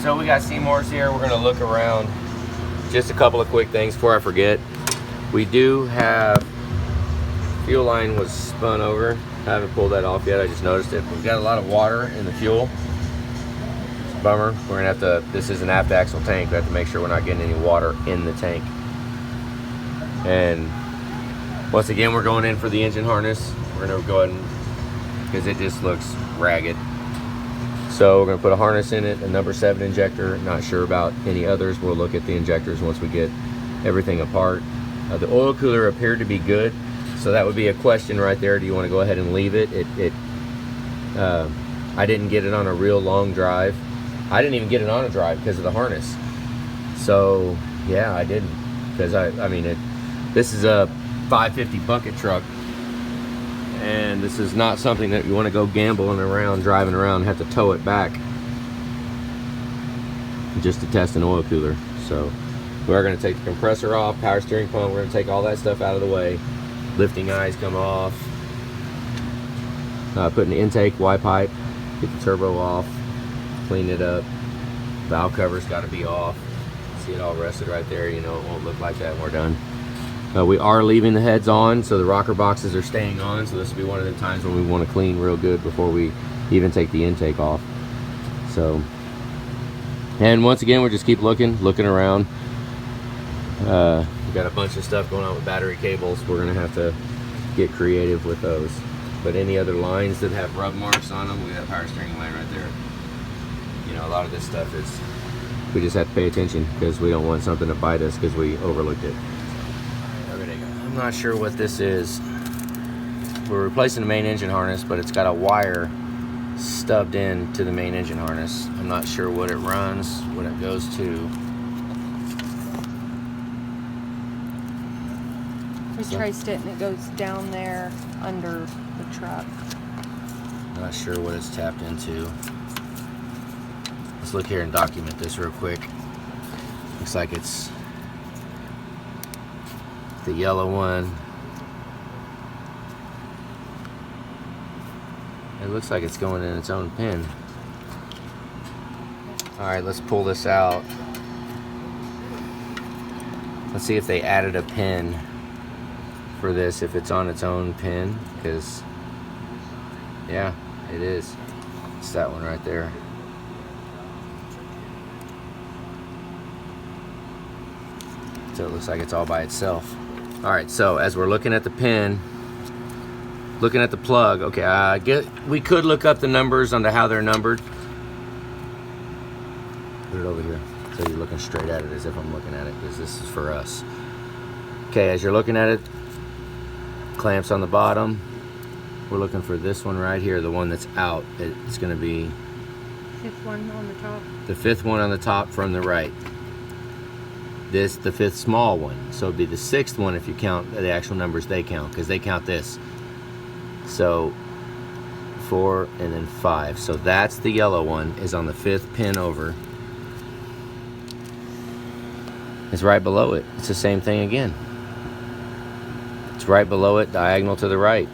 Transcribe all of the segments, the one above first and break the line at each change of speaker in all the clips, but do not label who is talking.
So we got Seymour's here. We're gonna look around. Just a couple of quick things before I forget. We do have, fuel line was spun over. I haven't pulled that off yet, I just noticed it. We've got a lot of water in the fuel. It's a bummer. We're gonna have to, this is an aft axle tank. We have to make sure we're not getting any water in the tank. And once again, we're going in for the engine harness. We're gonna go ahead and, because it just looks ragged. So we're gonna put a harness in it, a number 7 injector. Not sure about any others. We'll look at the injectors once we get everything apart. The oil cooler appeared to be good. So that would be a question right there. Do you want to go ahead and leave it? I didn't get it on a real long drive. I didn't even get it on a drive because of the harness. So yeah, I didn't, because I mean, this is a 550 bucket truck, and this is not something that you want to go gambling around, driving around, and have to tow it back just to test an oil cooler. So we're going to take the compressor off, power steering pump. We're going to take all that stuff out of the way. Lifting eyes come off. Putting the intake Y pipe, get the turbo off, clean it up. Valve cover's got to be off. See it all rested right there. You know, it won't look like that when we're done. We are leaving the heads on, so the rocker boxes are staying on. So this will be one of the times when we want to clean real good before we even take the intake off. So, and once again, we'll just keep looking around. We've got a bunch of stuff going on with battery cables. We're gonna have to get creative with those. But any other lines that have rub marks on them, we got a power steering line right there. You know, a lot of this stuff is, we just have to pay attention because we don't want something to bite us because we overlooked it. I'm not sure what this is. We're replacing the main engine harness, but it's got a wire stubbed in to the main engine harness. I'm not sure what it runs, what it goes to.
We traced it and it goes down there under the truck.
Not sure what it's tapped into. Let's look here and document this real quick. Looks like it's the yellow one. It looks like it's going in its own pin. Alright, let's pull this out. Let's see if they added a pin for this, if it's on its own pin, because yeah, it is. It's that one right there. So it looks like it's all by itself. Alright, so as we're looking at the pin, looking at the plug, okay, we could look up the numbers onto how they're numbered. Put it over here so you're looking straight at it as if I'm looking at it, because this is for us. Okay, as you're looking at it, clamps on the bottom. We're looking for this one right here, the one that's out. It's going to be
Fifth one on the top.
the 5th one on the top from the right. This, the 5th small one. So it'd be the 6th one if you count the actual numbers they count, because they count this. So 4 and then 5. So that's the yellow one, is on the 5th pin over. It's right below it. It's the same thing again. It's right below it, diagonal to the right.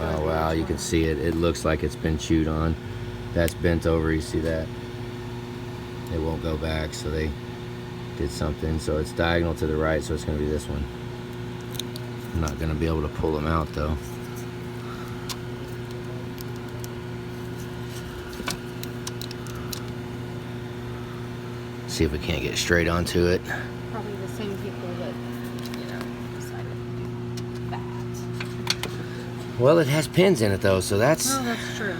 Oh wow, you can see it. It looks like it's been chewed on. That's bent over, you see that? It won't go back, so they did something. So it's diagonal to the right, so it's gonna be this one. I'm not gonna be able to pull them out though. See if we can't get straight onto it.
Probably the same people that, decided to do that.
Well, it has pins in it though, so that's...
Oh, that's true.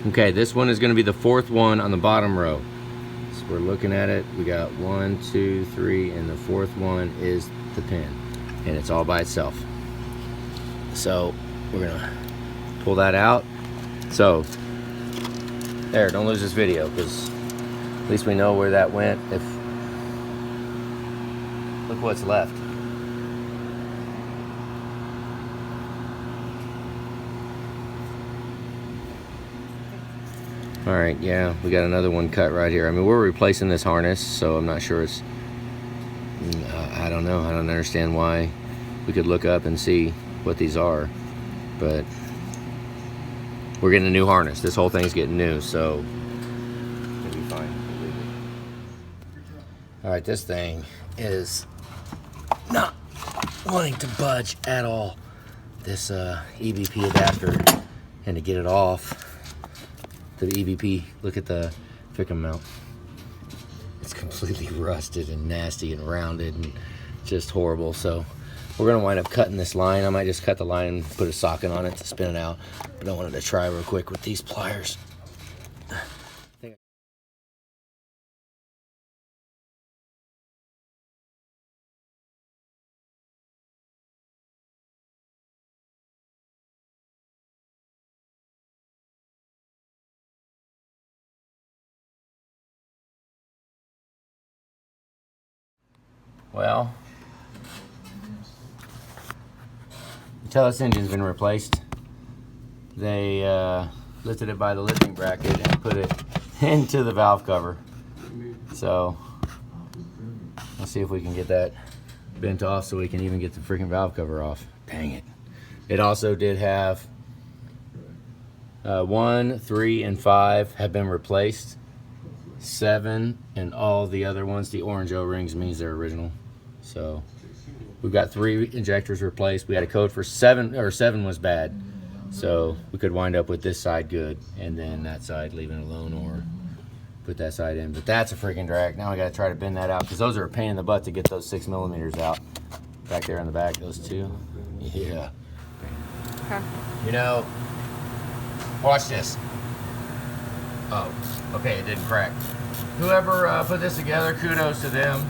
Okay, this one is going to be the 4th one on the bottom row. So we're looking at it. We got 1, 2, 3, and the 4th one is the pin, and it's all by itself. So we're gonna pull that out. So there, don't lose this video, because at least we know where that went. If look what's left. All right, yeah, we got another one cut right here. I mean, we're replacing this harness, so I'm not sure it's, I don't know. I don't understand why. We could look up and see what these are, but we're getting a new harness. This whole thing's getting new, so it'll be fine. All right, this thing is not wanting to budge at all. This EVP adapter, and to get it off to the EVP, look at the frickin' mount. It's completely rusted and nasty and rounded and just horrible. So we're gonna wind up cutting this line. I might just cut the line and put a socket on it to spin it out, but I wanted to try real quick with these pliers. Well, until this engine's been replaced, they lifted it by the lifting bracket and put it into the valve cover. So let's see if we can get that bent off so we can even get the freaking valve cover off. Dang it. It also did have 1, 3, and 5 have been replaced. 7 and all the other ones, the orange O-rings means they're original. So we've got 3 injectors replaced. We had a code for 7, or 7 was bad. So we could wind up with this side good, and then that side leaving it alone, or put that side in. But that's a freaking drag. Now I gotta try to bend that out, because those are a pain in the butt to get those 6mm out. Back there in the back, those 2. Yeah.
Okay.
You know, watch this. Oh, okay, it didn't crack. Whoever put this together, kudos to them.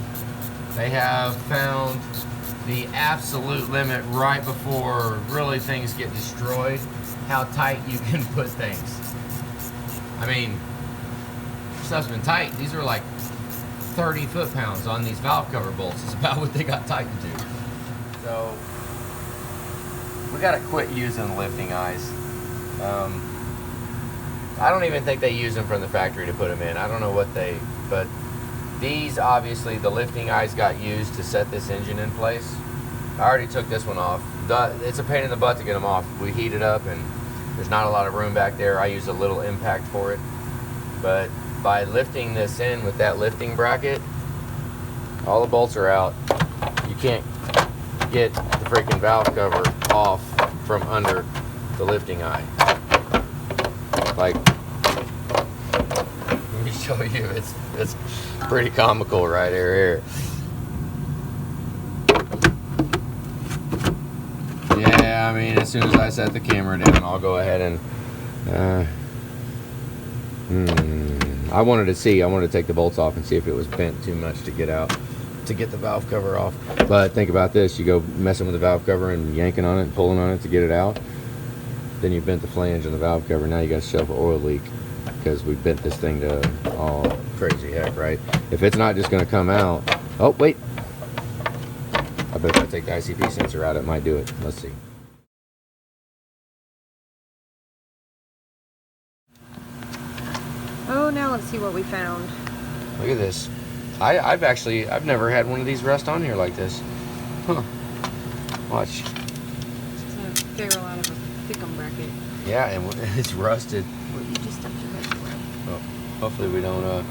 They have found the absolute limit right before really things get destroyed, how tight you can put things. I mean, stuff's been tight. These are like 30 foot-pounds on these valve cover bolts. It's about what they got tightened to. So we gotta quit using lifting eyes. I don't even think they use them from the factory to put them in. I don't know what they, but these, obviously, the lifting eyes got used to set this engine in place. I already took this one off. It's a pain in the butt to get them off. We heat it up and there's not a lot of room back there. I use a little impact for it. But by lifting this in with that lifting bracket, all the bolts are out. You can't get the freaking valve cover off from under the lifting eye. Like, let me show you. It's pretty comical right here. Yeah, I mean, as soon as I set the camera down, I'll go ahead and I wanted to take the bolts off and see if it was bent too much to get out, to get the valve cover off. But think about this: you go messing with the valve cover and yanking on it and pulling on it to get it out. Then you bent the flange on the valve cover. Now you got to shove an oil leak, because we bent this thing to all crazy heck, right? If it's not just going to come out. Oh, wait. I bet if I take the ICP sensor out, it might do it. Let's see.
Oh, now let's see what we found.
Look at this. I've never had one of these rust on here like this. Huh. Watch.
It's a ferrule out of a thickum bracket.
Yeah, and it's rusted.
Well, you just stuffed your head away.
Well, hopefully we don't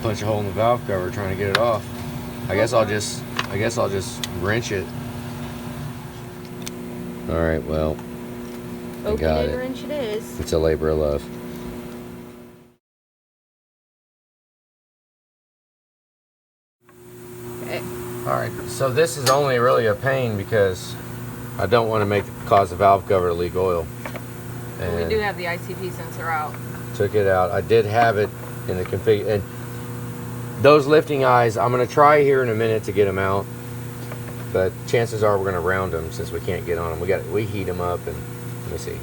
punch a hole in the valve cover trying to get it off. I guess I'll just wrench it. All right, well, I
Open
got
it
it.
or inch it is.
It's a labor of love.
Okay.
All right, so this is only really a pain because I don't want to cause the valve cover to leak oil.
Well, we do have the ICP sensor out.
Took it out. I did have it in the config, and those lifting eyes, I'm going to try here in a minute to get them out, but chances are we're going to round them since we can't get on them. We heat them up, and let me see.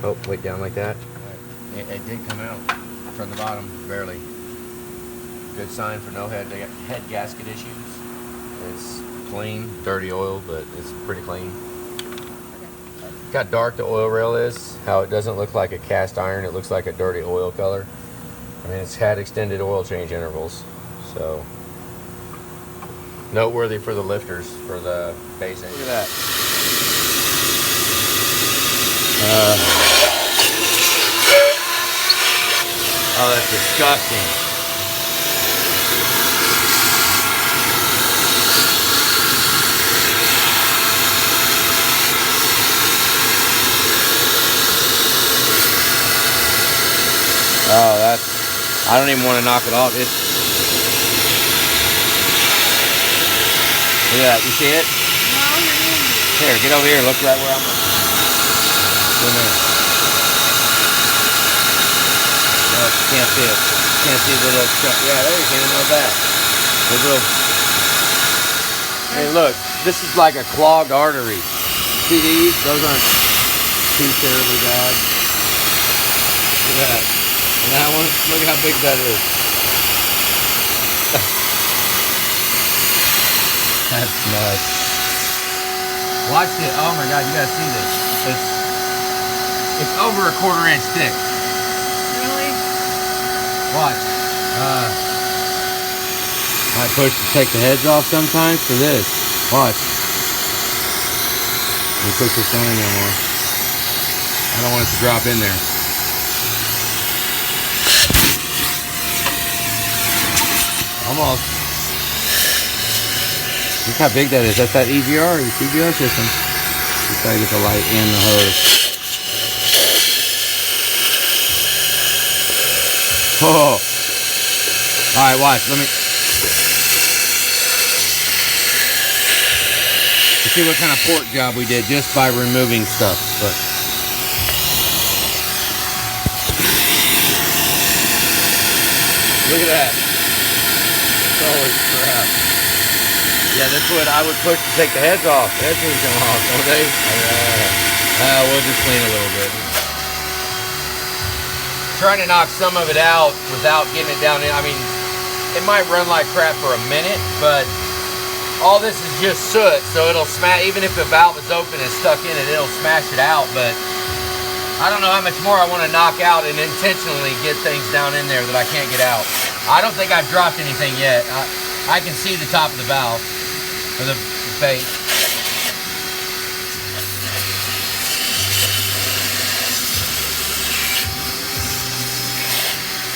Oh, wait, down like that. It did come out from the bottom, barely. Good sign for no head gasket issues. It's clean, dirty oil, but it's pretty clean. Look how dark the oil rail is, how it doesn't look like a cast iron, it looks like a dirty oil color. I mean, it's had extended oil change intervals, so noteworthy for the lifters, for the base engine. Look at that. Oh, that's disgusting. Oh, that's, I don't even want to knock it off. It's, look at that, you see it?
No, you're in.
Here, get over here, look right where I'm looking. Zoom in. No, you can't see it. You can't see the little stuff. Yeah, there you can, look at that. The little, hey look, this is like a clogged artery. See these? Those aren't too terribly bad. Look at that. And that one, look how big that is. That's nuts. Watch it. Oh my God, you gotta see this. It's over a 1/4 inch thick.
Really?
Watch. I push to take the heads off sometimes for this. Watch. Let me push this down in there more. I don't want it to drop in there. Almost. Look how big that is. That's that EGR, your CGR system. Just gotta get the light in the hose. Oh. Alright, watch. Let me. Let's see what kind of port job we did just by removing stuff. But look at that. Holy crap. Yeah, that's what I would push to take the heads off. The heads wouldn't come off, don't they? We'll just clean a little bit. Trying to knock some of it out without getting it down in. I mean, it might run like crap for a minute, but all this is just soot, so it'll smash. Even if the valve is open and stuck in it, it'll smash it out. But I don't know how much more I want to knock out and intentionally get things down in there that I can't get out. I don't think I've dropped anything yet. I can see the top of the valve, or the bait.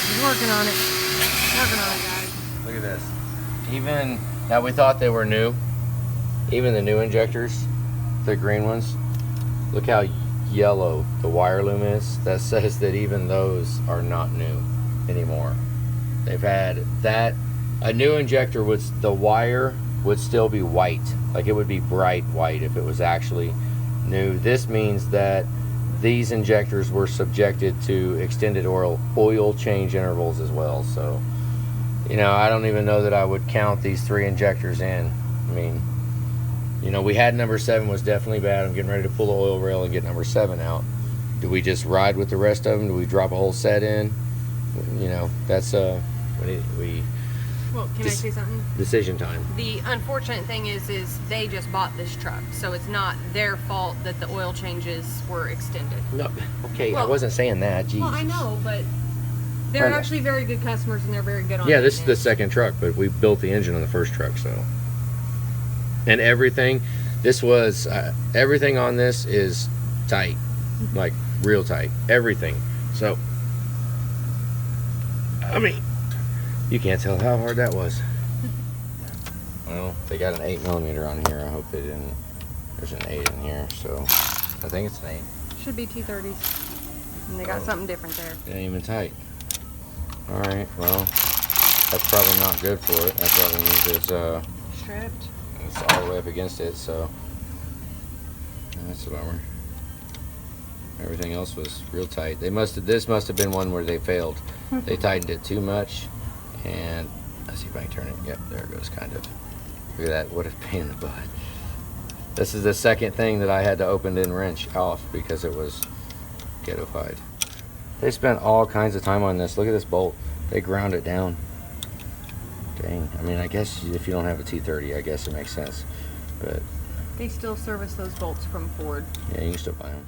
He's working on it. Working on it, guys.
Look at this. Even, now we thought they were new. Even the new injectors, the green ones, look how yellow the wire loom is. That says that even those are not new anymore. They've had that. A new injector would, the wire would still be white, like it would be bright white if it was actually new. This means that these injectors were subjected to extended oil change intervals as well. So, you know, I don't even know that I would count these 3 injectors in. I mean, you know, we had number 7 was definitely bad. I'm getting ready to pull the oil rail and get number 7 out. Do we just ride with the rest of them? Do we drop a whole set in? You know, that's we
Well, can I say something?
decision time.
The unfortunate thing is they just bought this truck, so it's not their fault that the oil changes were extended.
No, okay, I
Well-
wasn't saying that. Jeez.
Well, I know, but they're
Right.
actually very good customers and they're very good on
Yeah, this is the
maintenance.
second truck, but we built the engine on the first truck, so. And everything, this was, everything on this is tight, like real tight, everything. So, I mean, you can't tell how hard that was. Well, they got an 8mm on here. I hope they didn't, there's an 8 in here, so I think it's an 8.
Should be 230s. And they got something different there.
It ain't even tight. Alright, well, that's probably not good for it. That probably means
Stripped.
it's all the way up against it, so that's a bummer. Everything else was real tight. This must have been one where they failed. They tightened it too much, and let's see if I can turn it. Yep, there it goes, kind of. Look at that, what a pain in the butt. This is the second thing that I had to open and wrench off because it was ghettofied. They spent all kinds of time on this. Look at this bolt. They ground it down. Dang. I mean, I guess if you don't have a T30, I guess it makes sense. But
They still service those bolts from Ford.
yeah, you can still buy them.